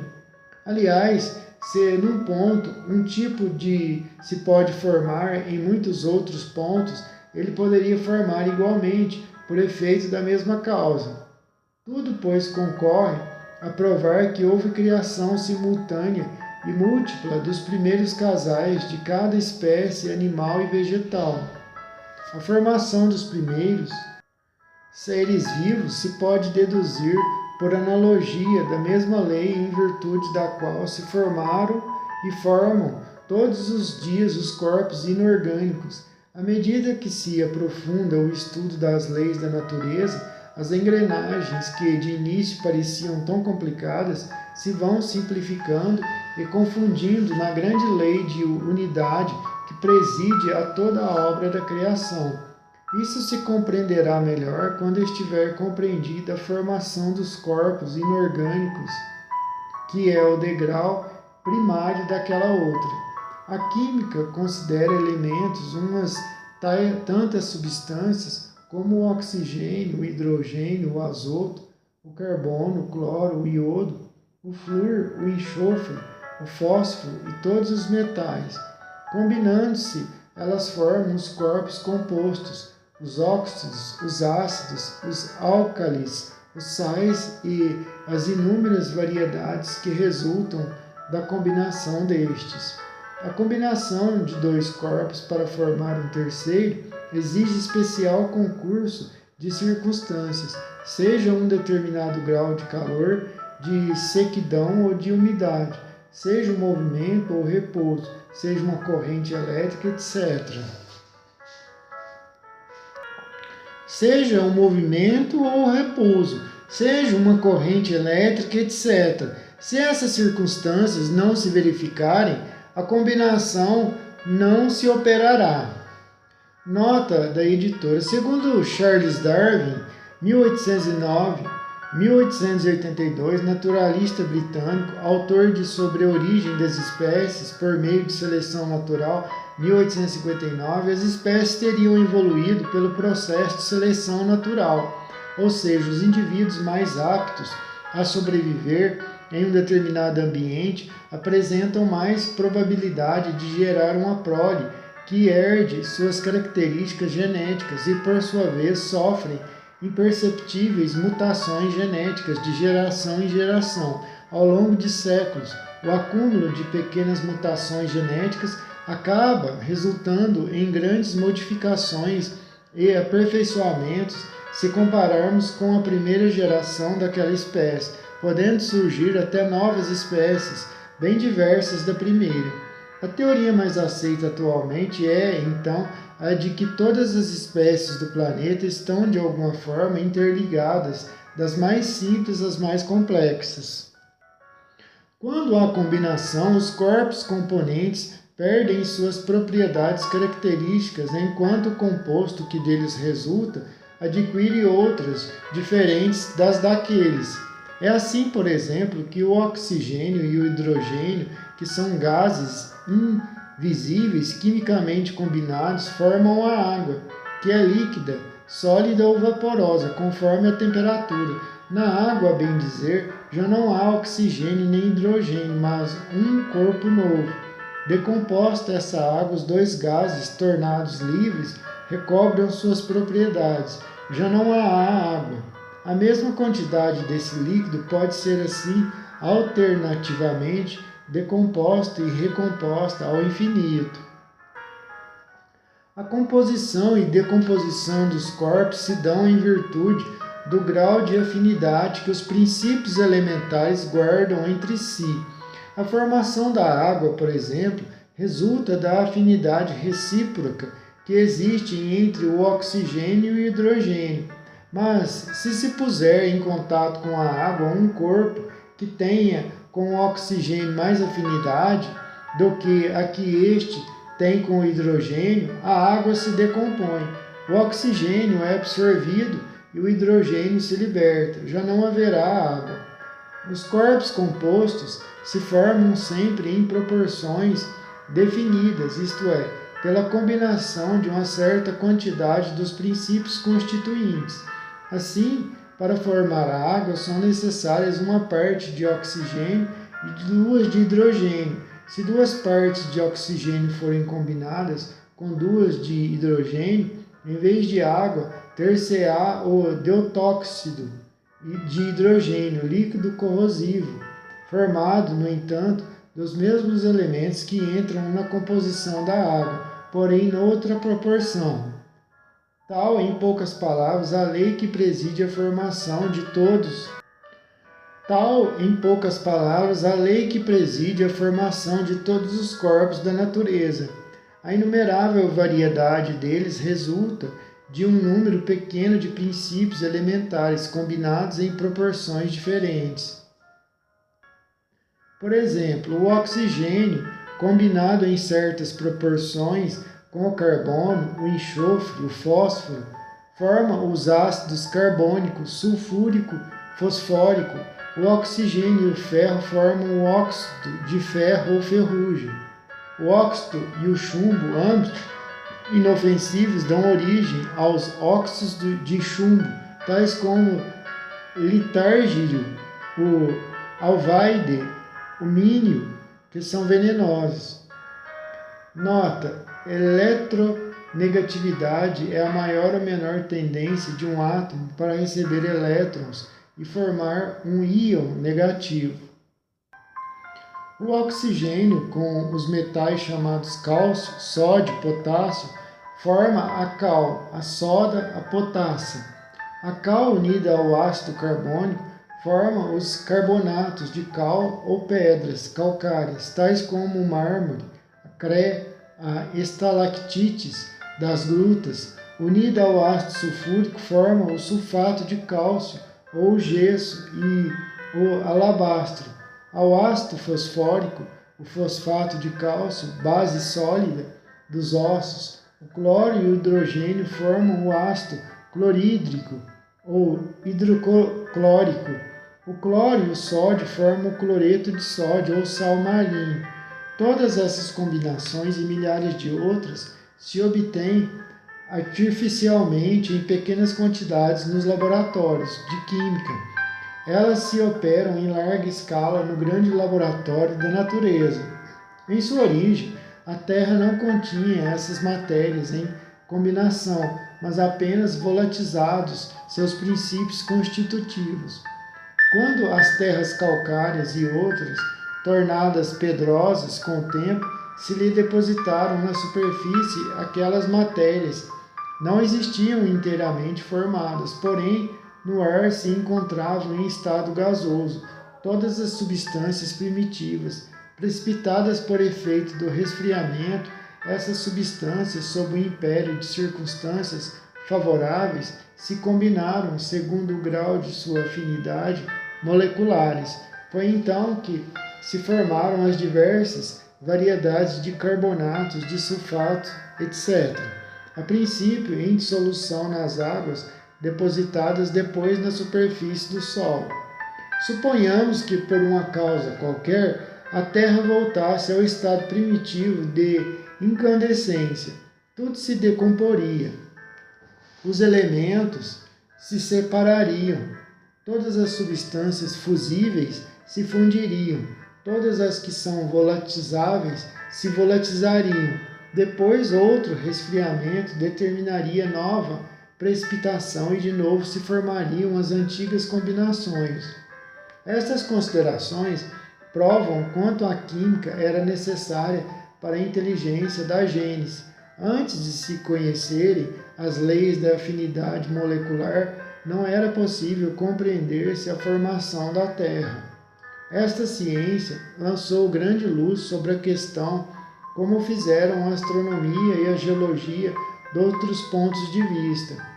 Aliás, se num ponto um tipo se pode formar em muitos outros pontos, ele poderia formar igualmente, por efeito da mesma causa. Tudo, pois, concorre a provar que houve criação simultânea e múltipla dos primeiros casais de cada espécie animal e vegetal. A formação dos primeiros seres vivos se pode deduzir por analogia da mesma lei em virtude da qual se formaram e formam todos os dias os corpos inorgânicos. À medida que se aprofunda o estudo das leis da natureza, as engrenagens que de início pareciam tão complicadas se vão simplificando e confundindo na grande lei de unidade que preside a toda a obra da criação. Isso se compreenderá melhor quando estiver compreendida a formação dos corpos inorgânicos, que é o degrau primário daquela outra. A química considera elementos umas tantas substâncias como o oxigênio, o hidrogênio, o azoto, o carbono, o cloro, o iodo, o flúor, o enxofre, o fósforo e todos os metais. Combinando-se, elas formam os corpos compostos, os óxidos, os ácidos, os álcalis, os sais e as inúmeras variedades que resultam da combinação destes. A combinação de dois corpos para formar um terceiro exige especial concurso de circunstâncias, seja um determinado grau de calor, de sequidão ou de umidade, seja um movimento ou repouso, seja uma corrente elétrica, etc. Seja um movimento ou repouso, seja uma corrente elétrica, etc. Se essas circunstâncias não se verificarem, a combinação não se operará. Nota da editora. Segundo Charles Darwin, 1809-1882, naturalista britânico, autor de Sobre a Origem das Espécies por meio de Seleção Natural, 1859, as espécies teriam evoluído pelo processo de seleção natural, ou seja, os indivíduos mais aptos a sobreviver em um determinado ambiente apresentam mais probabilidade de gerar uma prole que herde suas características genéticas e, por sua vez, sofrem imperceptíveis mutações genéticas de geração em geração. Ao longo de séculos, o acúmulo de pequenas mutações genéticas acaba resultando em grandes modificações e aperfeiçoamentos se compararmos com a primeira geração daquela espécie, podendo surgir até novas espécies, bem diversas da primeira. A teoria mais aceita atualmente é, então, a de que todas as espécies do planeta estão de alguma forma interligadas, das mais simples às mais complexas. Quando há combinação, os corpos componentes perdem suas propriedades características, enquanto o composto que deles resulta adquire outras diferentes das daqueles. É assim, por exemplo, que o oxigênio e o hidrogênio, que são gases invisíveis quimicamente combinados, formam a água, que é líquida, sólida ou vaporosa, conforme a temperatura. Na água, a bem dizer, já não há oxigênio nem hidrogênio, mas um corpo novo. Decomposta essa água, os dois gases, tornados livres, recobram suas propriedades. Já não há água. A mesma quantidade desse líquido pode ser assim, alternativamente, decomposta e recomposta ao infinito. A composição e decomposição dos corpos se dão em virtude do grau de afinidade que os princípios elementares guardam entre si. A formação da água, por exemplo, resulta da afinidade recíproca que existe entre o oxigênio e o hidrogênio. Mas, se puser em contato com a água um corpo que tenha com o oxigênio mais afinidade do que a que este tem com o hidrogênio, a água se decompõe. O oxigênio é absorvido e o hidrogênio se liberta. Já não haverá água. Os corpos compostos se formam sempre em proporções definidas, isto é, pela combinação de uma certa quantidade dos princípios constituintes. Assim, para formar a água, são necessárias uma parte de oxigênio e duas de hidrogênio. Se duas partes de oxigênio forem combinadas com duas de hidrogênio, em vez de água, ter-se-á o deutóxido de hidrogênio, líquido corrosivo, formado, no entanto, dos mesmos elementos que entram na composição da água, porém noutra proporção. Tal, em poucas palavras, a lei que preside a formação de todos. Tal, em poucas palavras, a lei que preside a formação de todos os corpos da natureza. A inumerável variedade deles resulta de um número pequeno de princípios elementares combinados em proporções diferentes. Por exemplo, o oxigênio, combinado em certas proporções com o carbono, o enxofre, o fósforo, forma os ácidos carbônico, sulfúrico, fosfórico. O oxigênio e o ferro formam o óxido de ferro ou ferrugem. O óxido e o chumbo, ambos inofensivos, dão origem aos óxidos de chumbo, tais como litárgio, o alvaide, o mínio, que são venenosos. Nota: eletronegatividade é a maior ou menor tendência de um átomo para receber elétrons e formar um íon negativo. O oxigênio, com os metais chamados cálcio, sódio, potássio, forma a cal, a soda, a potássio. A cal, unida ao ácido carbônico, forma os carbonatos de cal ou pedras calcárias, tais como o mármore, a estalactites das grutas. Unida ao ácido sulfúrico, forma o sulfato de cálcio ou o gesso e o alabastro. Ao ácido fosfórico, o fosfato de cálcio, base sólida dos ossos. O cloro e o hidrogênio formam o ácido clorídrico ou hidroclórico. O cloro e o sódio formam o cloreto de sódio ou sal marinho. Todas essas combinações e milhares de outras se obtêm artificialmente em pequenas quantidades nos laboratórios de química. Elas se operam em larga escala no grande laboratório da natureza. Em sua origem, a Terra não continha essas matérias em combinação, mas apenas volatizados seus princípios constitutivos. Quando as terras calcárias e outras, tornadas pedrosas com o tempo, se lhe depositaram na superfície aquelas matérias, não existiam inteiramente formadas, porém, no ar se encontravam em estado gasoso todas as substâncias primitivas, precipitadas por efeito do resfriamento. Essas substâncias, sob o império de circunstâncias favoráveis, se combinaram segundo o grau de sua afinidade moleculares. Foi então que se formaram as diversas variedades de carbonatos, de sulfato, etc. A princípio em dissolução nas águas, depositadas depois na superfície do solo. Suponhamos que, por uma causa qualquer, a Terra voltasse ao estado primitivo de incandescência. Tudo se decomporia. Os elementos se separariam. Todas as substâncias fusíveis se fundiriam. Todas as que são volatizáveis se volatizariam. Depois, outro resfriamento determinaria nova precipitação e de novo se formariam as antigas combinações. Estas considerações provam quanto a química era necessária para a inteligência da gênese. Antes de se conhecerem as leis da afinidade molecular, não era possível compreender-se a formação da Terra. Esta ciência lançou grande luz sobre a questão, como fizeram a astronomia e a geologia de outros pontos de vista.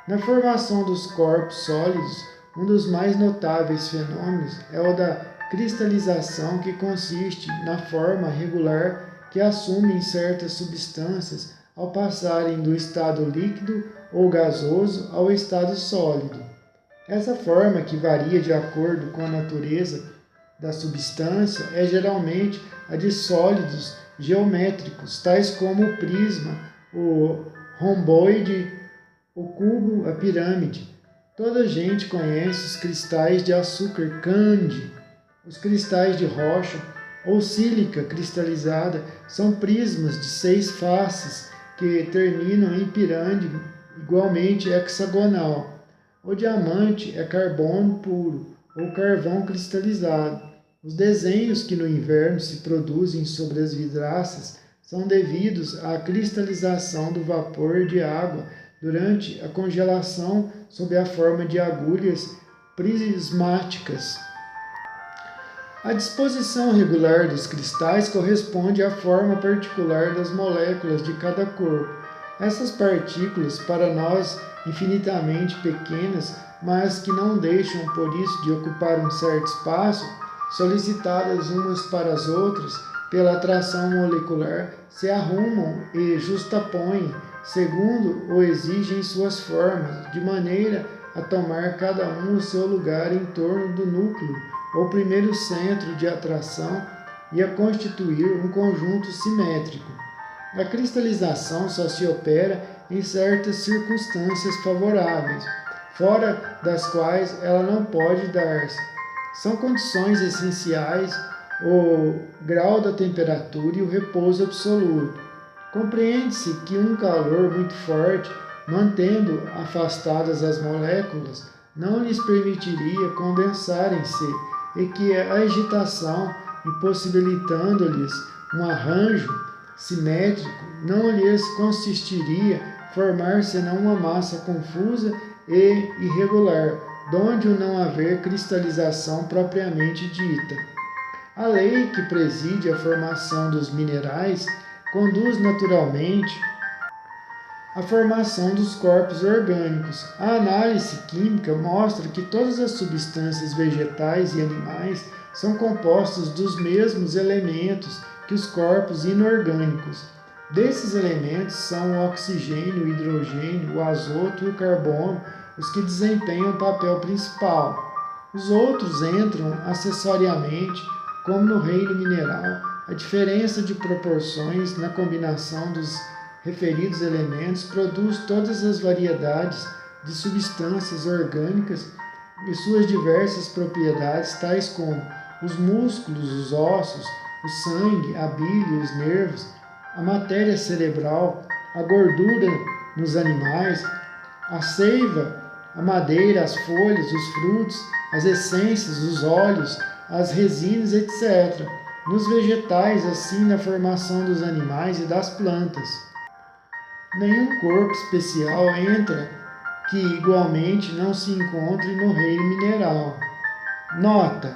Na formação dos corpos sólidos, um dos mais notáveis fenômenos é o da cristalização, que consiste na forma regular que assumem certas substâncias ao passarem do estado líquido ou gasoso ao estado sólido. Essa forma, que varia de acordo com a natureza da substância, é geralmente a de sólidos geométricos, tais como o prisma, o romboide, o cubo, a pirâmide. Toda a gente conhece os cristais de açúcar Candy. Os cristais de rocha ou sílica cristalizada são prismas de 6 faces que terminam em pirâmide igualmente hexagonal. O diamante é carbono puro ou carvão cristalizado. Os desenhos que no inverno se produzem sobre as vidraças são devidos à cristalização do vapor de água durante a congelação sob a forma de agulhas prismáticas. A disposição regular dos cristais corresponde à forma particular das moléculas de cada corpo. Essas partículas, para nós infinitamente pequenas, mas que não deixam por isso de ocupar um certo espaço, solicitadas umas para as outras pela atração molecular, se arrumam e justapõem, segundo o exigem suas formas, de maneira a tomar cada um o seu lugar em torno do núcleo, ou primeiro centro de atração, e a constituir um conjunto simétrico. A cristalização só se opera em certas circunstâncias favoráveis, fora das quais ela não pode dar-se. São condições essenciais o grau da temperatura e o repouso absoluto. Compreende-se que um calor muito forte, mantendo afastadas as moléculas, não lhes permitiria condensarem-se, e que a agitação, impossibilitando-lhes um arranjo simétrico, não lhes consistiria formar senão uma massa confusa e irregular, donde o não haver cristalização propriamente dita. A lei que preside a formação dos minerais conduz naturalmente a formação dos corpos orgânicos. A análise química mostra que todas as substâncias vegetais e animais são compostas dos mesmos elementos que os corpos inorgânicos. Desses elementos são o oxigênio, o hidrogênio, o azoto e o carbono os que desempenham o papel principal. Os outros entram acessoriamente, como no reino mineral. A diferença de proporções na combinação dos referidos elementos produz todas as variedades de substâncias orgânicas e suas diversas propriedades, tais como os músculos, os ossos, o sangue, a bile, os nervos, a matéria cerebral, a gordura nos animais, a seiva, a madeira, as folhas, os frutos, as essências, os óleos, as resinas, etc. Nos vegetais, assim na formação dos animais e das plantas. Nenhum corpo especial entra que igualmente não se encontre no reino mineral. Nota: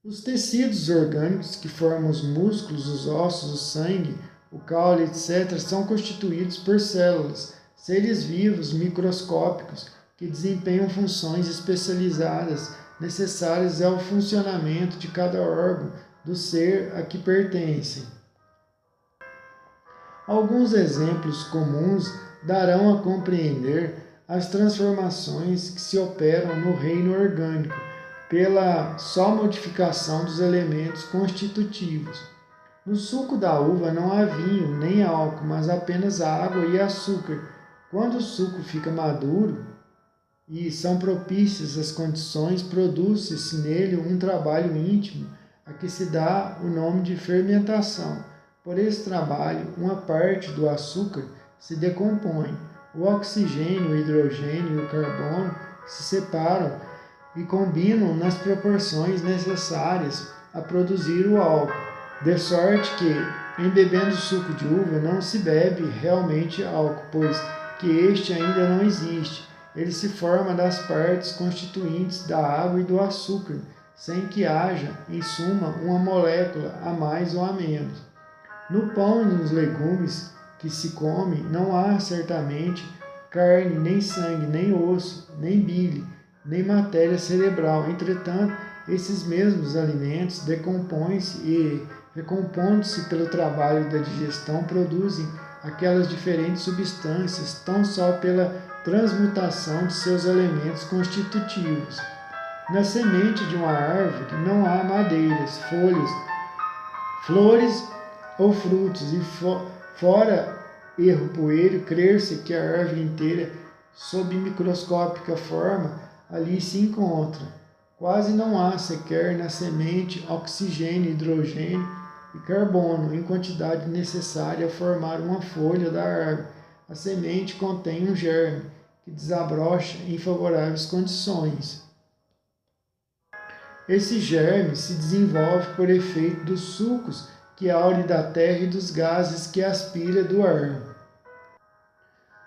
os tecidos orgânicos que formam os músculos, os ossos, o sangue, o caule, etc., são constituídos por células, seres vivos microscópicos que desempenham funções especializadas necessárias ao funcionamento de cada órgão do ser a que pertencem. Alguns exemplos comuns darão a compreender as transformações que se operam no reino orgânico pela só modificação dos elementos constitutivos. No suco da uva não há vinho nem álcool, mas apenas água e açúcar. Quando o suco fica maduro e são propícias as condições, produz-se nele um trabalho íntimo a que se dá o nome de fermentação. Por esse trabalho, uma parte do açúcar se decompõe. O oxigênio, o hidrogênio e o carbono se separam e combinam nas proporções necessárias a produzir o álcool, de sorte que, em bebendo suco de uva, não se bebe realmente álcool, pois que este ainda não existe. Ele se forma das partes constituintes da água e do açúcar, sem que haja, em suma, uma molécula a mais ou a menos. No pão e nos legumes que se come, não há certamente carne, nem sangue, nem osso, nem bile, nem matéria cerebral. Entretanto, esses mesmos alimentos decompõem-se e, recompondo-se pelo trabalho da digestão, produzem aquelas diferentes substâncias, tão só pela transmutação de seus elementos constitutivos. Na semente de uma árvore não há madeiras, folhas, flores ou frutos, e fora erro poeiro crer-se que a árvore inteira, sob microscópica forma, ali se encontra. Quase não há sequer na semente oxigênio, hidrogênio e carbono em quantidade necessária a formar uma folha da árvore. A semente contém um germe que desabrocha em favoráveis condições. Esse germe se desenvolve por efeito dos sucos que aure da terra e dos gases que aspira do ar.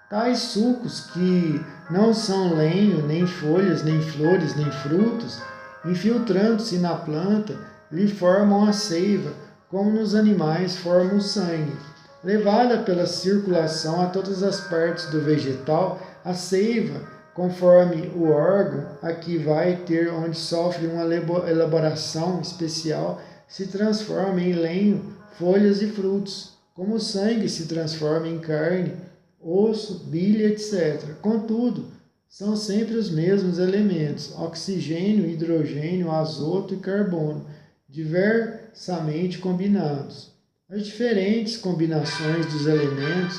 Tais sucos, que não são lenho, nem folhas, nem flores, nem frutos, infiltrando-se na planta, lhe formam a seiva, como nos animais formam o sangue. Levada pela circulação a todas as partes do vegetal, a seiva, conforme o órgão a que vai ter onde sofre uma elaboração especial, se transforma em lenho, folhas e frutos, como o sangue se transforma em carne, osso, bile, etc. Contudo, são sempre os mesmos elementos, oxigênio, hidrogênio, azoto e carbono, diversamente combinados. As diferentes combinações dos elementos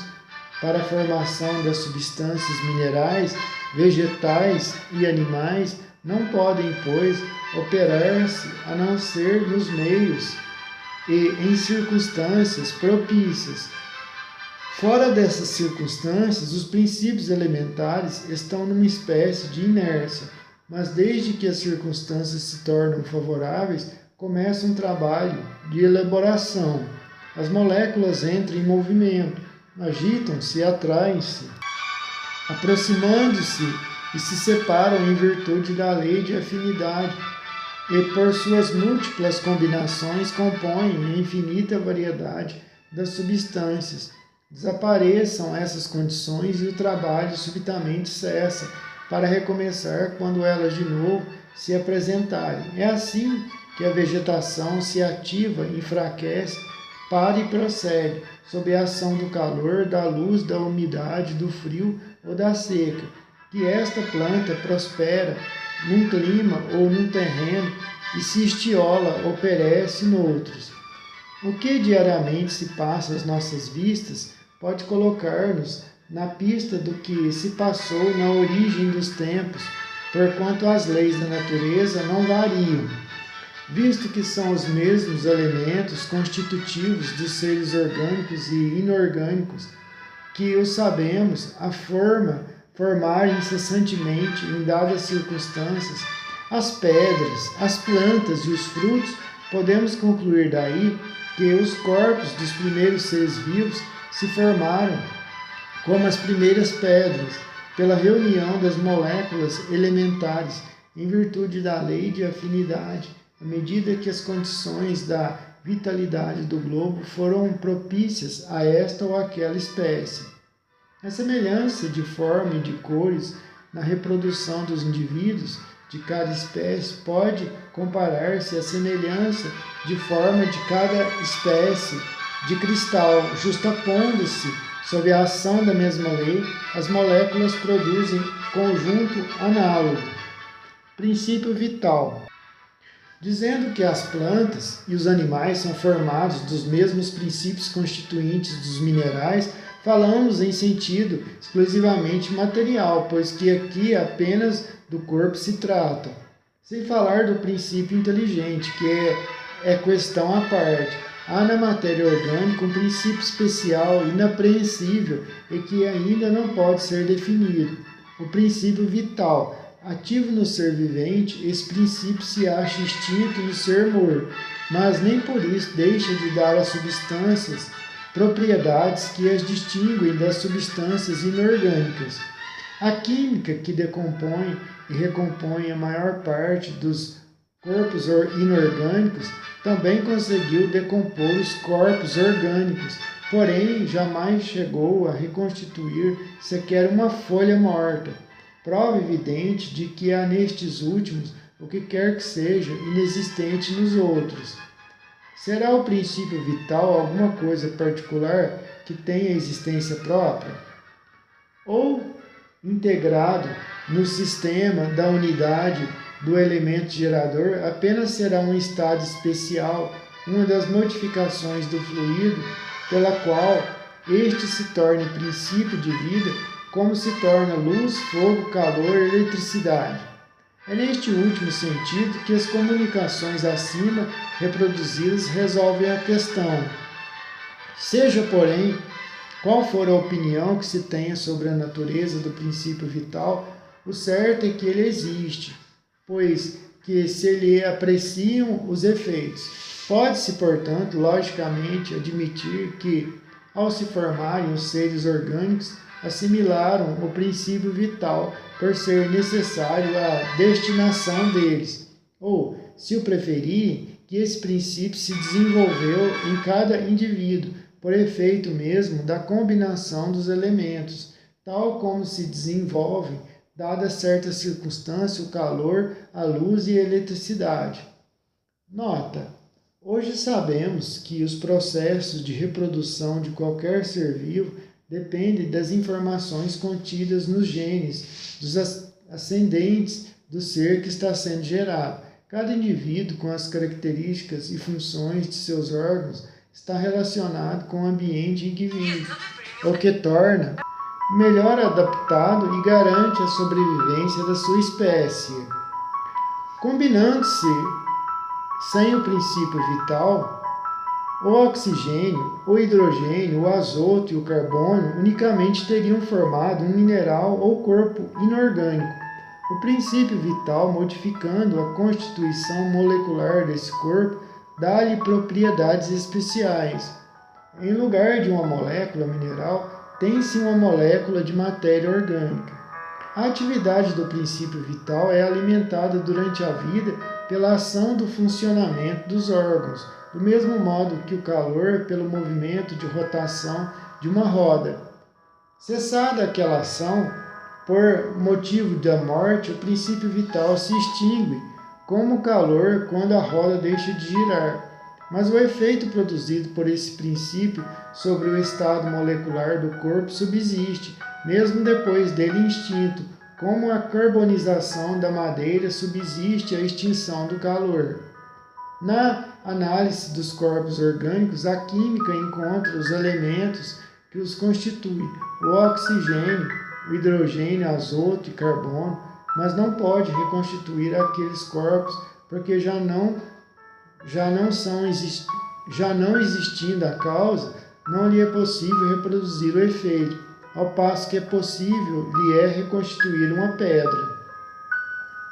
para a formação das substâncias minerais, vegetais e animais não podem, pois, operar-se a não ser nos meios e em circunstâncias propícias. Fora dessas circunstâncias, os princípios elementares estão numa espécie de inércia, mas desde que as circunstâncias se tornam favoráveis, começa um trabalho de elaboração. As moléculas entram em movimento, agitam-se e atraem-se, aproximando-se e se separam em virtude da lei de afinidade, e por suas múltiplas combinações compõem a infinita variedade das substâncias. desapareçam essas condições e o trabalho subitamente cessa para recomeçar quando elas de novo se apresentarem. É assim que a vegetação se ativa, enfraquece, para e prossegue, sob a ação do calor, da luz, da umidade, do frio ou da seca, que esta planta prospera num clima ou num terreno e se estiola ou perece noutros. O que diariamente se passa às nossas vistas pode colocar-nos na pista do que se passou na origem dos tempos, porquanto as leis da natureza não variam, visto que são os mesmos elementos constitutivos dos seres orgânicos e inorgânicos que os sabemos formar incessantemente em dadas circunstâncias as pedras, as plantas e os frutos. Podemos concluir daí que os corpos dos primeiros seres vivos se formaram como as primeiras pedras, pela reunião das moléculas elementares, em virtude da lei de afinidade, à medida que as condições da vitalidade do globo foram propícias a esta ou aquela espécie. A semelhança de forma e de cores na reprodução dos indivíduos de cada espécie pode comparar-se à semelhança de forma de cada espécie de cristal, justapondo-se sob a ação da mesma lei, as moléculas produzem conjunto análogo. Princípio vital. Dizendo que as plantas e os animais são formados dos mesmos princípios constituintes dos minerais, falamos em sentido exclusivamente material, pois que aqui apenas do corpo se trata, sem falar do princípio inteligente, que é questão à parte. Há na matéria orgânica um princípio especial, inapreensível e que ainda não pode ser definido. O princípio vital. Ativo no ser vivente, esse princípio se acha extinto no ser morto, mas nem por isso deixa de dar às substâncias propriedades que as distinguem das substâncias inorgânicas. A química que decompõe e recompõe a maior parte dos corpos inorgânicos também conseguiu decompor os corpos orgânicos, porém jamais chegou a reconstituir sequer uma folha morta. Prova evidente de que há nestes últimos o que quer que seja inexistente nos outros. Será o princípio vital alguma coisa particular que tenha existência própria? Ou integrado no sistema da unidade do elemento gerador, apenas será um estado especial, uma das modificações do fluido, pela qual este se torne princípio de vida, como se torna luz, fogo, calor e eletricidade. É neste último sentido que as comunicações acima reproduzidas resolvem a questão. Seja, porém, qual for a opinião que se tenha sobre a natureza do princípio vital, o certo é que ele existe, pois que se lhe apreciam os efeitos. Pode-se, portanto, logicamente admitir que, ao se formarem os seres orgânicos, assimilaram o princípio vital por ser necessário a destinação deles, ou, se o preferirem, que esse princípio se desenvolveu em cada indivíduo, por efeito mesmo da combinação dos elementos, tal como se desenvolvem, dada certa circunstância, o calor, a luz e a eletricidade. Nota: hoje sabemos que os processos de reprodução de qualquer ser vivo dependem das informações contidas nos genes dos ascendentes do ser que está sendo gerado. Cada indivíduo, com as características e funções de seus órgãos, está relacionado com o ambiente em que vive, o que torna melhor adaptado e garante a sobrevivência da sua espécie. Combinando-se sem o princípio vital, o oxigênio, o hidrogênio, o azoto e o carbono unicamente teriam formado um mineral ou corpo inorgânico. O princípio vital, modificando a constituição molecular desse corpo, dá-lhe propriedades especiais. Em lugar de uma molécula mineral, tem-se uma molécula de matéria orgânica. A atividade do princípio vital é alimentada durante a vida pela ação do funcionamento dos órgãos, do mesmo modo que o calor pelo movimento de rotação de uma roda. Cessada aquela ação, por motivo da morte, o princípio vital se extingue, como o calor quando a roda deixa de girar. Mas o efeito produzido por esse princípio sobre o estado molecular do corpo subsiste, mesmo depois dele extinto, como a carbonização da madeira subsiste a extinção do calor. Na análise dos corpos orgânicos, a química encontra os elementos que os constituem, o oxigênio, o hidrogênio, azoto e carbono, mas não pode reconstituir aqueles corpos porque já não existindo a causa, não lhe é possível reproduzir o efeito, ao passo que é possível lhe é reconstituir uma pedra.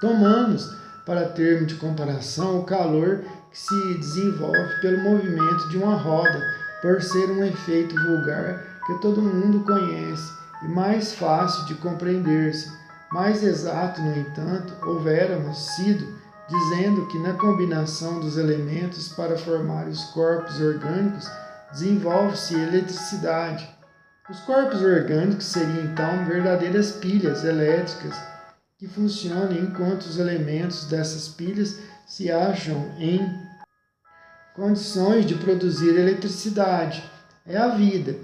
Tomamos, para termo de comparação, o calor que se desenvolve pelo movimento de uma roda, por ser um efeito vulgar que todo mundo conhece e mais fácil de compreender-se. Mais exato, no entanto, houvéramos sido, dizendo que na combinação dos elementos para formar os corpos orgânicos desenvolve-se eletricidade. Os corpos orgânicos seriam então verdadeiras pilhas elétricas que funcionam enquanto os elementos dessas pilhas se acham em condições de produzir eletricidade. É a vida,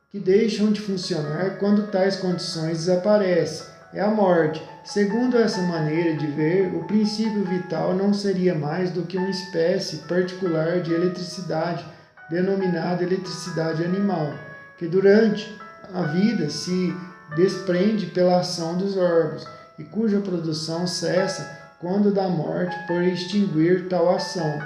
que deixam de funcionar quando tais condições desaparecem. É a morte. Segundo essa maneira de ver, o princípio vital não seria mais do que uma espécie particular de eletricidade, denominada eletricidade animal, que durante a vida se desprende pela ação dos órgãos e cuja produção cessa quando da morte por extinguir tal ação.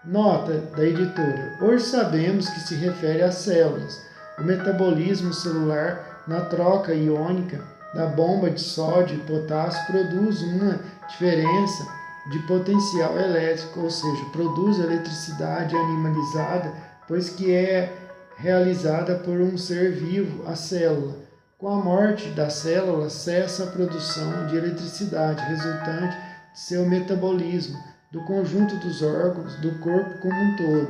Nota da editora. Hoje sabemos que se refere às células. O metabolismo celular na troca iônica da bomba de sódio e potássio produz uma diferença de potencial elétrico, ou seja, produz eletricidade animalizada, pois que é realizada por um ser vivo, a célula. Com a morte da célula, cessa a produção de eletricidade resultante de seu metabolismo, do conjunto dos órgãos do corpo como um todo.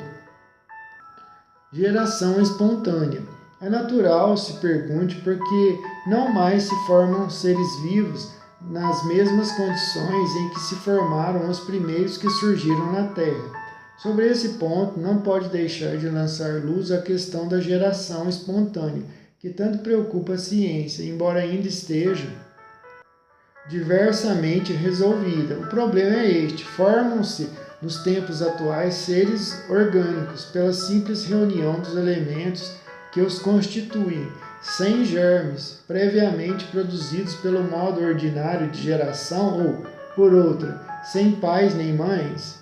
Geração espontânea. É natural se pergunte por que não mais se formam seres vivos nas mesmas condições em que se formaram os primeiros que surgiram na Terra. Sobre esse ponto, não pode deixar de lançar luz a questão da geração espontânea, que tanto preocupa a ciência, embora ainda esteja diversamente resolvida. O problema é este: formam-se nos tempos atuais seres orgânicos pela simples reunião dos elementos que os constituem, sem germes, previamente produzidos pelo modo ordinário de geração ou, por outra, sem pais nem mães.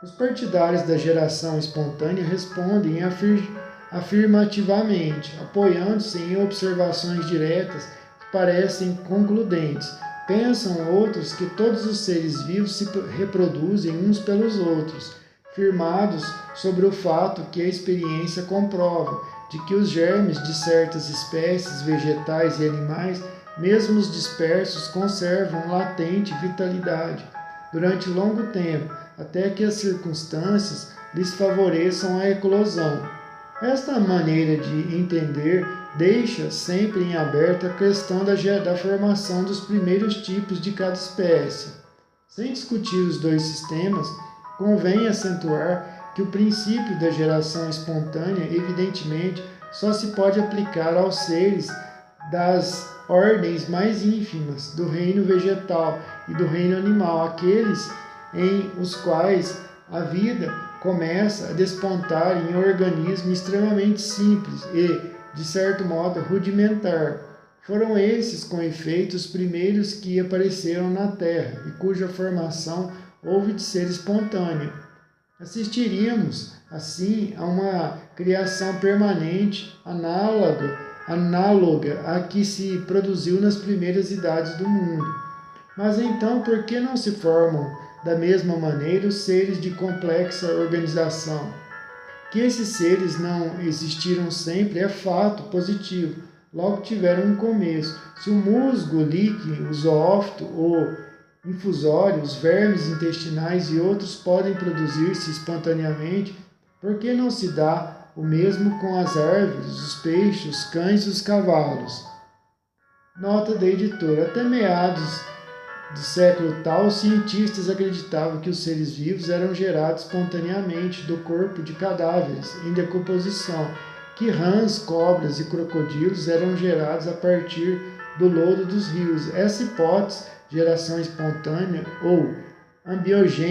Os partidários da geração espontânea respondem afirmativamente, apoiando-se em observações diretas que parecem concludentes. Pensam outros que todos os seres vivos se reproduzem uns pelos outros, firmados sobre o fato que a experiência comprova, de que os germes de certas espécies vegetais e animais, mesmo os dispersos, conservam latente vitalidade durante longo tempo, até que as circunstâncias lhes favoreçam a eclosão. Esta maneira de entender deixa sempre em aberto a questão da formação dos primeiros tipos de cada espécie. Sem discutir os dois sistemas, convém acentuar que o princípio da geração espontânea, evidentemente, só se pode aplicar aos seres das ordens mais ínfimas do reino vegetal e do reino animal, aqueles em os quais a vida começa a despontar em um organismo extremamente simples e, de certo modo, rudimentar. Foram esses, com efeito, os primeiros que apareceram na Terra e cuja formação houve de ser espontânea. Assistiríamos, assim, a uma criação permanente, análoga à que se produziu nas primeiras idades do mundo. Mas então, por que não se formam da mesma maneira os seres de complexa organização? Que esses seres não existiram sempre é fato positivo, logo tiveram um começo. Se o musgo, o líquen, o zoófito, o infusório, os vermes intestinais e outros podem produzir-se espontaneamente, por que não se dá o mesmo com as árvores, os peixes, os cães e os cavalos. Nota da editora. Até meados do século tal, os cientistas acreditavam que os seres vivos eram gerados espontaneamente do corpo de cadáveres em decomposição, que rãs, cobras e crocodilos eram gerados a partir do lodo dos rios. Essa hipótese, geração espontânea ou ambiogênica,